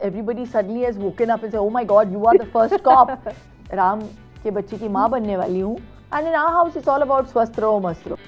everybody suddenly has woken up and said, oh my God, you are the first cop. Ram के बच्चे की माँ बनने वाली हूँ. And in our house, it's all about swastha raho, mast raho.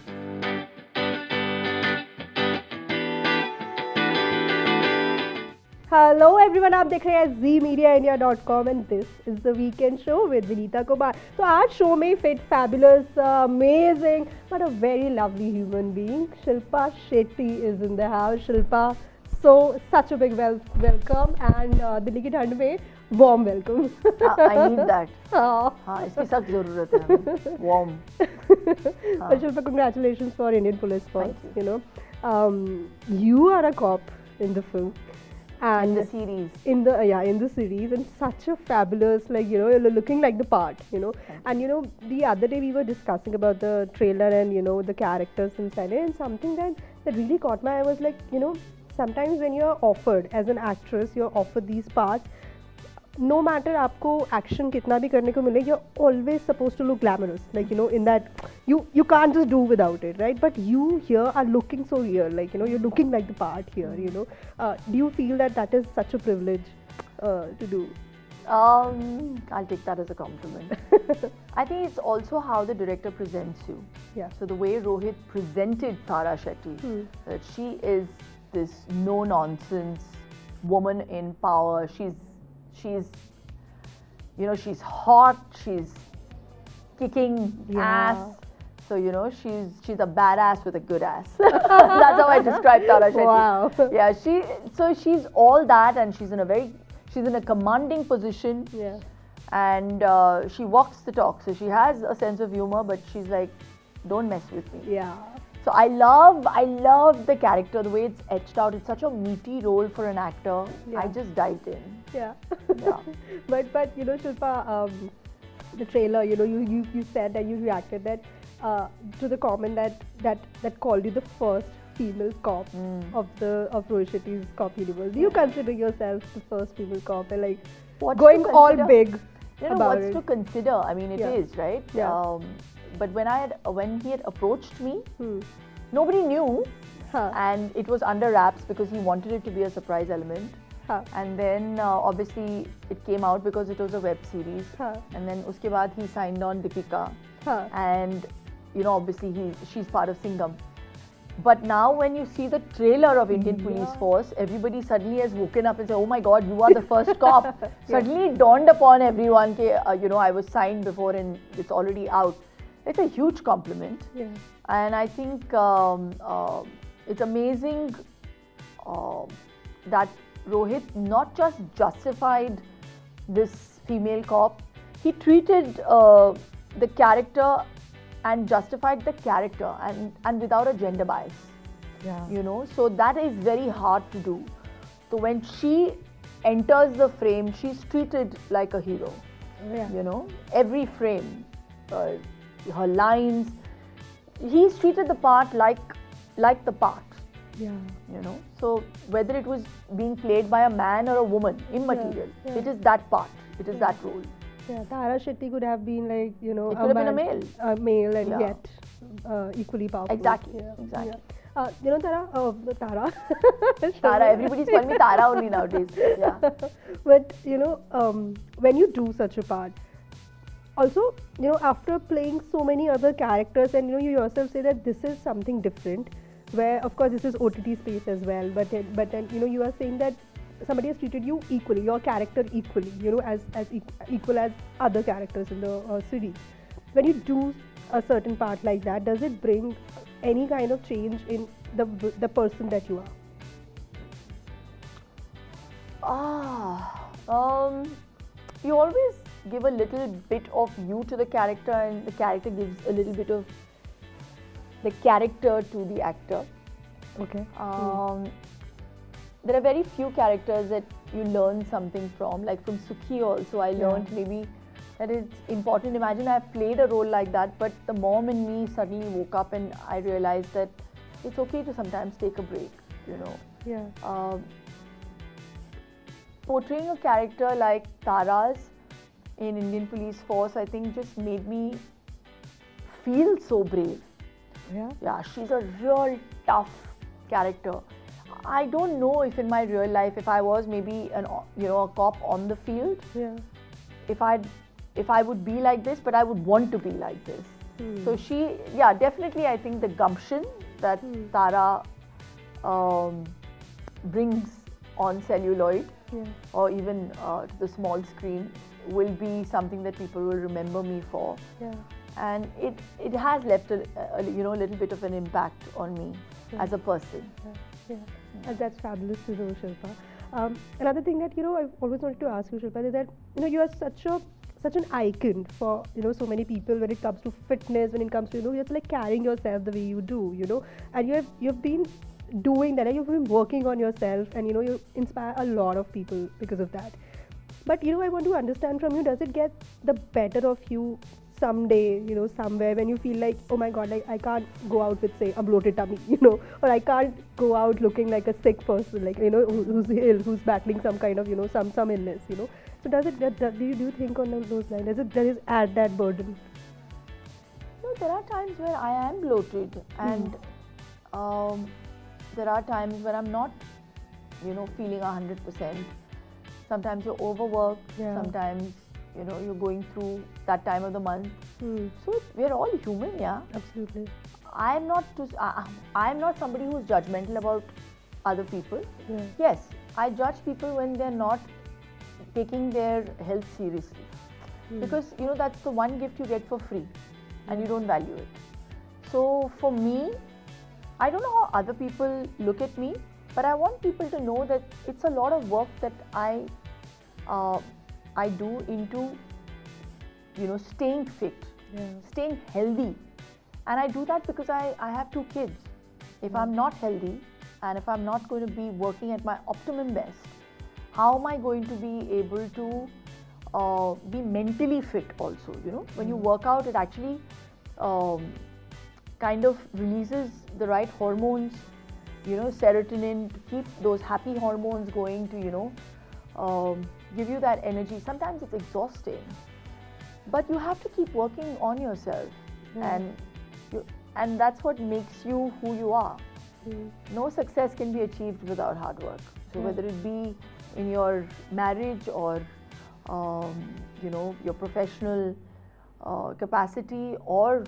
Hello everyone, आप देख रहे हैं India.com and this is the weekend show with Vinita Kumar. So आज show में fit fabulous, amazing, but a very lovely human being. Shilpa Shetty is in the house. Shilpa, so such a big welcome and Delhi की ठंड में warm welcome. I need that. हाँ, इसकी सख्त ज़रूरत है हमें. Warm. But Shilpa, congratulations for Indian Police Force. You know, you are a cop in the film. And in the series. In the series, and such a fabulous, like, you know, you're looking like the part, you know. And you know, the other day we were discussing about the trailer and, you know, the characters inside it, and something that really caught my eye was like, you know, sometimes when you're offered as an actress, you're offered these parts, no matter आपको action कितना भी करने को मिले, you're always supposed to look glamorous, like, you know, in that you can't just do without it, right? But you here are looking so real, like, you know, you're looking like the part here, you know. Do you feel that is such a privilege to do? I'll take that as a compliment. I think it's also how the director presents you. Yeah. So the way Rohit presented Tara Shetty, that she is this no-nonsense woman in power. She's you know, she's hot, she's kicking ass. So, you know, she's a badass with a good ass. That's how I describe Tara Shetty. Wow. Yeah, she's all that, and she's in a commanding position. Yeah. And she walks the talk. So she has a sense of humor, but she's like, don't mess with me. Yeah. So I love the character, the way it's etched out. It's such a meaty role for an actor. Yeah. I just dived in. Yeah. Yeah. But you know, Shilpa, the trailer, you know, you said that you reacted that to the comment that called you the first female cop of Rohit Shetty's cop universe. Do you consider yourself the first female cop, and like going all big about what's it? to consider? I mean, it is, right? Yeah. But when he had approached me, nobody knew, and it was under wraps because he wanted it to be a surprise element. And then obviously it came out because it was a web series. And then uske baad he signed on Deepika, and you know, obviously she's part of Singham. But now when you see the trailer of Indian Police Force, everybody suddenly has woken up and said, oh my God, you are the first cop. Suddenly it dawned upon everyone that, you know, I was signed before and it's already out. It's a huge compliment. Yeah. And I think it's amazing that Rohit not just justified this female cop, he treated the character and justified the character and without a gender bias. Yeah. You know, so that is very hard to do. So when she enters the frame, she's treated like a hero. Yeah. You know, every frame, her lines, he's treated the part like the part. Yeah. You know, so whether it was being played by a man or a woman, immaterial. It is that part. It is that role. Yeah, Tara Shetty could have been like, you know, it could have been a male. A male and yet equally powerful. Exactly. Yeah. Exactly. Yeah. You know, Tara. Tara. Everybody's calling me Tara only nowadays. Yeah. But you know, when you do such a part, also, you know, after playing so many other characters, and you know, you yourself say that this is something different. Where of course this is OTT space as well, but then you know, you are saying that somebody has treated you equally, your character equally, you know, as equal as other characters in the series. When you do a certain part like that, does it bring any kind of change in the person that you are? You always give a little bit of you to the character, and the character gives a little bit of the character to the actor. Okay. There are very few characters that you learn something from. Like from Sukhi also, I learned maybe that it's important. Imagine I played a role like that, but the mom in me suddenly woke up and I realized that it's okay to sometimes take a break, you know. Yeah. Portraying a character like Tara's in Indian Police Force, I think just made me feel so brave. Yeah. Yeah, she's a real tough character. I don't know if in my real life, if I was maybe a cop on the field, if I would be like this, but I would want to be like this. So definitely I think the gumption that Tara brings on celluloid or even to the small screen will be something that people will remember me for. And it has left a little bit of an impact on me as a person. And that's fabulous to know, Shilpa. Another thing that I've always wanted to ask you, Shilpa, is that you are such an icon for so many people when it comes to fitness, when it comes to you're like carrying yourself the way you do, and you've been doing that, and you've been working on yourself, and you inspire a lot of people because of that. But I want to understand from you, does it get the better of you someday, somewhere when you feel like, oh my god, like I can't go out with, say, a bloated tummy, or I can't go out looking like a sick person, like who's ill, who's battling some kind of some illness, so do you think on those lines, does it add that burden? No, there are times where I am bloated, and there are times when I'm not feeling 100%. Sometimes you're overworked, sometimes you're going through that time of the month. So we're all human, Absolutely. I'm not somebody who's judgmental about other people. Yes, I judge people when they're not taking their health seriously, because that's the one gift you get for free and you don't value it. So for me, I don't know how other people look at me, but I want people to know that it's a lot of work that I do into staying fit, staying healthy, and I do that because I have 2 kids. If I'm not healthy and if I'm not going to be working at my optimum best, how am I going to be able to be mentally fit also? When you work out, it actually kind of releases the right hormones, serotonin, to keep those happy hormones going, to give you that energy. Sometimes it's exhausting, but you have to keep working on yourself, and that's what makes you who you are. No success can be achieved without hard work. So whether it be in your marriage or your professional capacity, or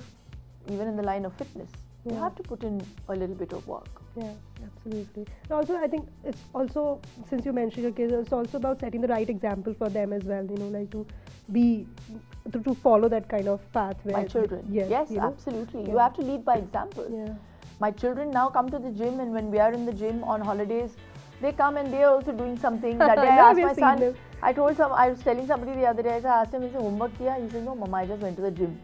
even in the line of fitness, you have to put in a little bit of work. Absolutely. And also, I think it's also, since you mentioned your kids, it's also about setting the right example for them as well, like to follow that kind of path. My children, yes, absolutely. You have to lead by example. My children now come to the gym, and when we are in the gym on holidays, they come and they are also doing something. That day I asked my son, I was telling somebody the other day, I asked him, is homework kiya? He said, no, Mama, I just went to the gym.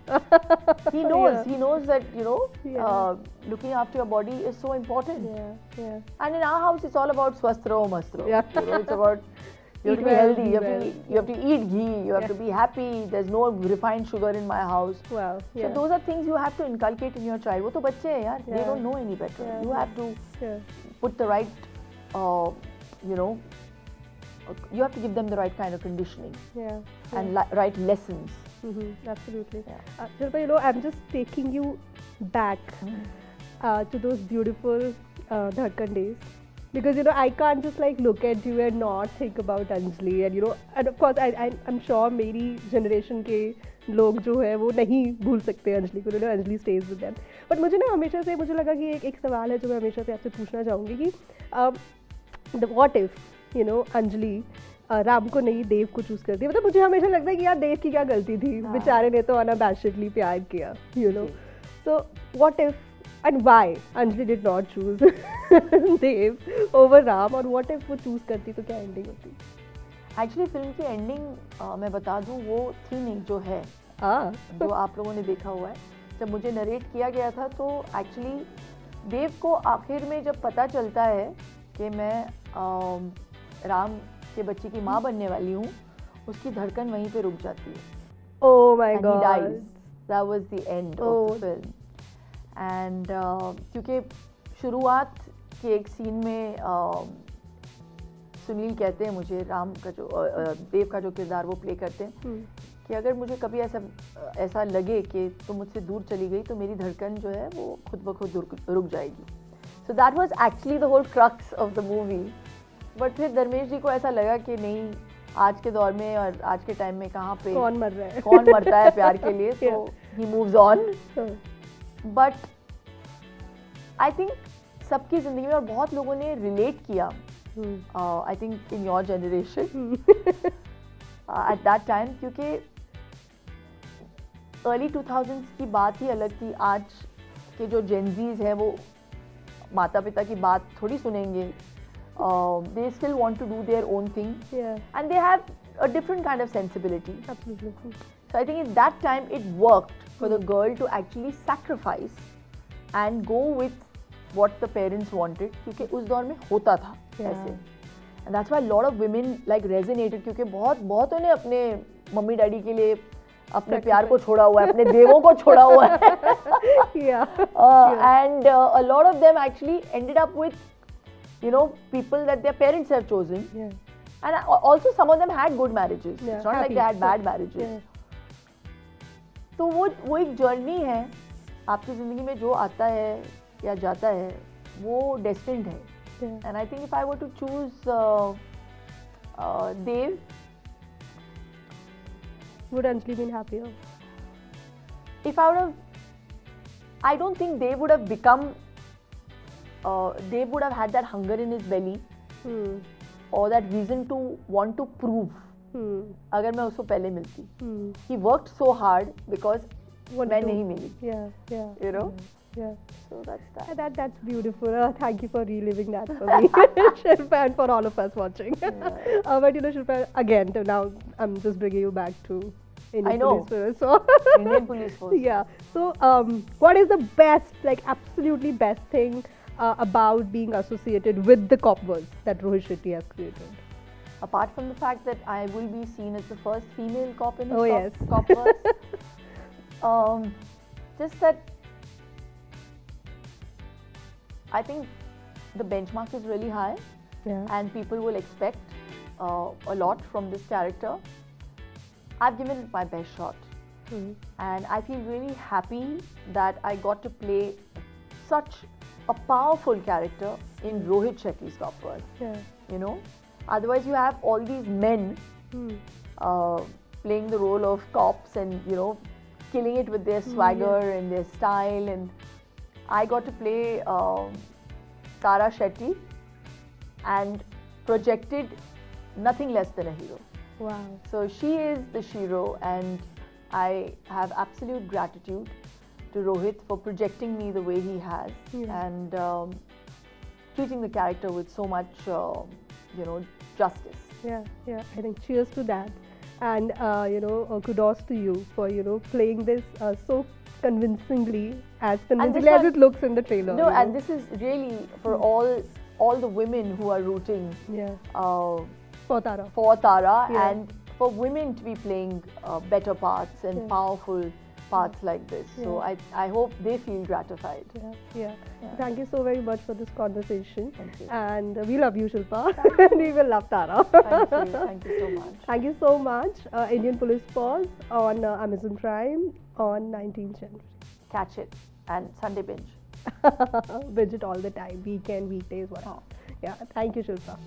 He knows that, looking after your body is so important. And in our house, it's all about swastha raho, mast raho. It's about, you have to be healthy, you have to eat ghee, you have to be happy, there's no refined sugar in my house. So those are things you have to inculcate in your child. Wo to bacche hai, yaar. They don't know any better. You have to put the right, you have to give them the right kind of conditioning and right lessons. Absolutely. Shilpa, I'm just taking you back to those beautiful Dhadkan days, because I can't just look at you and not think about Anjali, and of course I'm sure मेरी generation के लोग जो है वो नहीं भूल सकते अंजलि को, Anjali stays with them. But मुझे हमेशा से मुझे लगा कि एक सवाल है जो मैं हमेशा से आपसे पूछना चाहूँगी कि what if अंजलि राम को नहीं देव को चूज करती. मतलब मुझे हमेशा लगता है कि यार देव की क्या गलती थी, बेचारे ने तो unabashedly प्यार किया, so what if and why Anjali did not choose Dev over Ram, और what if वो choose करती तो क्या ending होती? Actually फिल्म की ending मैं बता दूँ वो थी नहीं जो है, जो आप लोगों ने देखा हुआ है. जब मुझे नरेट किया गया था तो एक्चुअली देव को आखिर में जब पता चलता है कि मैं राम के बच्चे की माँ बनने वाली हूँ, उसकी धड़कन वहीं पे रुक जाती है. Oh my God! And he dies. That was the end of the film. And क्योंकि शुरुआत के एक सीन में सुनील कहते हैं मुझे, राम का जो देव का जो किरदार वो प्ले करते हैं, कि अगर मुझे कभी ऐसा लगे कि तुम मुझसे दूर चली गई तो मेरी धड़कन जो है वो खुद ब खुद रुक जाएगी. So that was actually the whole crux of the movie. But फिर धर्मेश जी को ऐसा लगा कि नहीं, आज के दौर में और आज के टाइम में कहाँ पे कौन मर रहा है, कौन मरता है प्यार के लिए, so he moves on. But I think सबकी जिंदगी में और बहुत लोगों ने relate किया. I think in your generation at that time, क्योंकि early 2000s की बात ही अलग थी. आज के जो Gen Zs हैं वो माता पिता की बात थोड़ी सुनेंगे. They still want to do their own thing, and they have a different kind of sensibility. Absolutely. So I think at that time it worked for the girl to actually sacrifice and go with what the parents wanted, क्योंकि उस दौर में होता था ऐसे. And that's why a lot of women like resonated, क्योंकि बहुतों ने अपने मम्मी डैडी के लिए अपने प्यार को छोड़ा हुआ है, अपने देवों को छोड़ा हुआ है. And a lot of them actually ended up with, you know, people that their parents have chosen. And also some of them had good marriages. It's not like they had bad marriages. तो वो एक journey है. आपकी ज़िंदगी में जो आता है या जाता है वो destined है. And I think if I were to choose Dev, would Anjali been happier? If I would have, I don't think Dev would have become, Dev would have had that hunger in his belly or that reason to want to prove. अगर मैं उसको पहले मिलती. He worked so hard because मैं नहीं मिली. You know? So that's that. That's beautiful. Thank you for reliving that for me, Shilpa, and for all of us watching. But you know, Shilpa, again, now I'm just bringing you back to Indian Police Force. So Indian Police Force. Yeah. So, what is the best, like absolutely best thing about being associated with the cop verse that Rohit Shetty has created? Apart from the fact that I will be seen as the first female cop in the cop verse, just that I think the benchmark is really high, and people will expect a lot from this character. I've given it my best shot, and I feel really happy that I got to play such a powerful character in Rohit Shetty's cop verse. You know, otherwise you have all these men playing the role of cops and, you know, killing it with their swagger and their style, and I got to play Tara Shetty and projected nothing less than a hero. Wow. So she is the Shiro, and I have absolute gratitude to Rohit for projecting me the way he has and treating the character with so much, you know, justice. Yeah. I think cheers to that, and you know, kudos to you for, you know, playing this so convincingly as it looks in the trailer. No, and this is really for all the women who are rooting for Tara. And for women to be playing better parts and powerful parts like this. So I hope they feel gratified. Yeah. Thank you so very much for this conversation. Thank you. And we love you, Shilpa. And we will love Tara. Thank you so much. Thank you so much. Indian Police Force on Amazon Prime on 19th January. Catch it. And Sunday binge. Binge it all the time. Weekend, weekdays, whatever. Yeah. Thank you, Shilpa.